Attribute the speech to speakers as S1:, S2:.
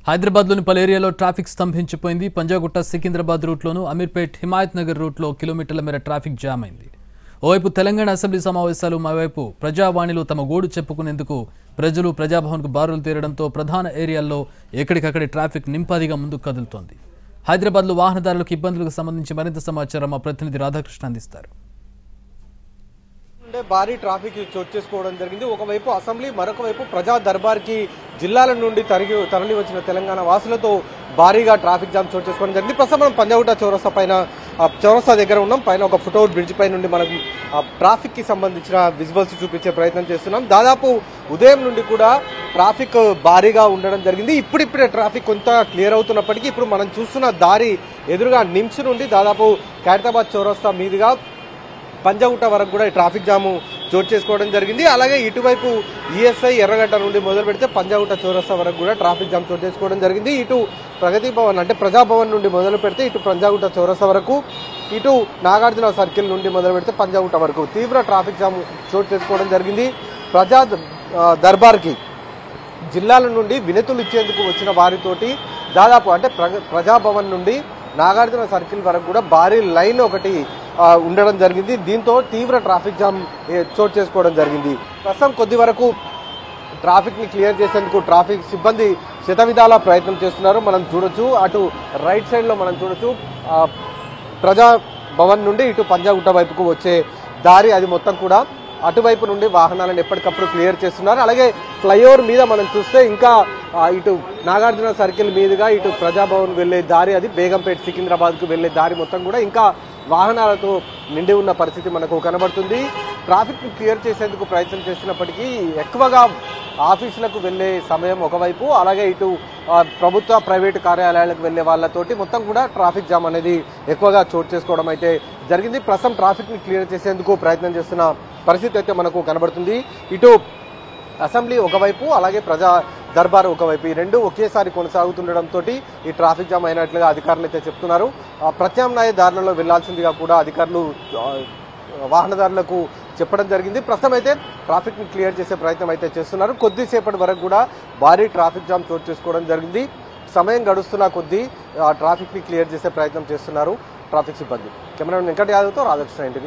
S1: హైదరాబాద్లోని పలు ఏరియాలో ట్రాఫిక్ స్తంభించిపోయింది. పంజాగుట్ట సికింద్రాబాద్ రూట్లోనూ అమీర్పేట్ హిమాయత్ నగర్ రూట్లో కిలోమీటర్ల మేర ట్రాఫిక్ జామ్ అయింది. ఓవైపు తెలంగాణ అసెంబ్లీ సమావేశాలు, మరోవైపు ప్రజావాణిలో తమ గోడు చెప్పుకునేందుకు ప్రజలు ప్రజాభవన్కు బారులు తీరడంతో ప్రధాన ఏరియాల్లో ఎక్కడికక్కడి ట్రాఫిక్ నింపాదిగా ముందుకు కదులుతోంది. హైదరాబాద్లో వాహనదారులకు ఇబ్బందులకు సంబంధించి మరింత సమాచారం మా ప్రతినిధి రాధాకృష్ణ అందిస్తారు.
S2: భారీ ట్రాఫిక్ చోటు చేసుకోవడం జరిగింది. ఒకవైపు అసెంబ్లీ, మరొక వైపు ప్రజా దర్బార్కి జిల్లాల నుండి తరలి వచ్చిన తెలంగాణ వాసులతో భారీగా ట్రాఫిక్ జామ్ చోటు చేసుకోవడం జరిగింది. ప్రస్తుతం మనం పంజాగుట్ట చౌరస్తా దగ్గర ఉన్నాం. పైన ఒక ఫుట్ఓవర్ బ్రిడ్జ్ పై నుండి మనం ట్రాఫిక్ కి సంబంధించిన విజువల్స్ చూపించే ప్రయత్నం చేస్తున్నాం. దాదాపు ఉదయం నుండి కూడా ట్రాఫిక్ భారీగా ఉండడం జరిగింది. ఇప్పుడిప్పుడే ట్రాఫిక్ కొంత క్లియర్ అవుతున్నప్పటికీ ఇప్పుడు మనం చూస్తున్న దారి ఎదురుగా నిమ్స్ నుండి దాదాపు ఖైరతాబాద్ చౌరస్తా మీదుగా పంజాగుట్ట వరకు కూడా ట్రాఫిక్ జాము చోటు చేసుకోవడం జరిగింది. అలాగే ఇటువైపు ఈఎస్ఐ ఎర్రగడ్డ నుండి మొదలు పెడితే పంజాగుట్ట చౌరస్తా వరకు కూడా ట్రాఫిక్ జామ్ చోటు చేసుకోవడం జరిగింది. ఇటు ప్రగతి భవన్ అంటే ప్రజాభవన్ నుండి మొదలు పెడితే ఇటు పంజాగుట్ట చౌరస్తా వరకు, ఇటు నాగార్జున సర్కిల్ నుండి మొదలు పెడితే పంజాగుట్ట వరకు తీవ్ర ట్రాఫిక్ జామ్ చోటు చేసుకోవడం జరిగింది. ప్రజా దర్బార్కి జిల్లాల నుండి వినతులు ఇచ్చేందుకు వచ్చిన వారితోటి దాదాపు అంటే ప్రజాభవన్ నుండి నాగార్జున సర్కిల్ వరకు కూడా భారీ లైన్ ఒకటి ఉండడం జరిగింది. దీంతో తీవ్ర ట్రాఫిక్ జామ్ చోటు చేసుకోవడం జరిగింది. ప్రస్తుతం కొద్ది వరకు ట్రాఫిక్ ని క్లియర్ చేసేందుకు ట్రాఫిక్ సిబ్బంది శతవిధాల ప్రయత్నం చేస్తున్నారు. మనం చూడొచ్చు, అటు రైట్ సైడ్ లో మనం చూడొచ్చు ప్రజా భవన్ నుండి ఇటు పంజాగుట్ట వైపుకు వచ్చే దారి అది మొత్తం కూడా అటువైపు నుండి వాహనాలను ఎప్పటికప్పుడు క్లియర్ చేస్తున్నారు. అలాగే ఫ్లైఓవర్ మీద మనం చూస్తే ఇంకా ఇటు నాగార్జున సర్కిల్ మీదుగా ఇటు ప్రజాభవన్ వెళ్లే దారి, అది బేగంపేట్ సికింద్రాబాద్ కు వెళ్లే దారి మొత్తం కూడా ఇంకా వాహనాలతో నిండి ఉన్న పరిస్థితి మనకు కనబడుతుంది. ట్రాఫిక్ ని క్లియర్ చేసేందుకు ప్రయత్నం చేసినప్పటికీ ఎక్కువగా ఆఫీసులకు వెళ్లే సమయం ఒకవైపు, అలాగే ఇటు ప్రభుత్వ ప్రైవేటు కార్యాలయాలకు వెళ్లే వాళ్ళతోటి మొత్తం కూడా ట్రాఫిక్ జామ్ అనేది ఎక్కువగా చోటు చేసుకోవడం అయితే జరిగింది. ప్రస్తుతం ట్రాఫిక్ ని క్లియర్ చేసేందుకు ప్రయత్నం చేస్తున్న పరిస్థితి అయితే మనకు కనబడుతుంది. ఇటు అసెంబ్లీ ఒకవైపు, అలాగే ప్రజా దర్బార్ ఒకవైపు, ఈ రెండు ఒకేసారి కొనసాగుతుండడంతో ఈ ట్రాఫిక్ జామ్ అయినట్లుగా అధికారులు అయితే చెప్తున్నారు. ప్రత్యామ్నాయ దారులలో వెళ్లాల్సిందిగా కూడా అధికారులు వాహనదారులకు చెప్పడం జరిగింది. ప్రస్తుతం అయితే ట్రాఫిక్ ని క్లియర్ చేసే ప్రయత్నం అయితే చేస్తున్నారు. కొద్దిసేపటి వరకు కూడా భారీ ట్రాఫిక్ జామ్ చోటు చేసుకోవడం జరిగింది. సమయం గడుస్తున్న కొద్దీ ట్రాఫిక్ ని క్లియర్ చేసే ప్రయత్నం చేస్తున్నారు ట్రాఫిక్ సిబ్బంది. కెమెరామెన్ వెంకట యాదవ్తో రాధాకృష్ణ, ఎన్టీవీ.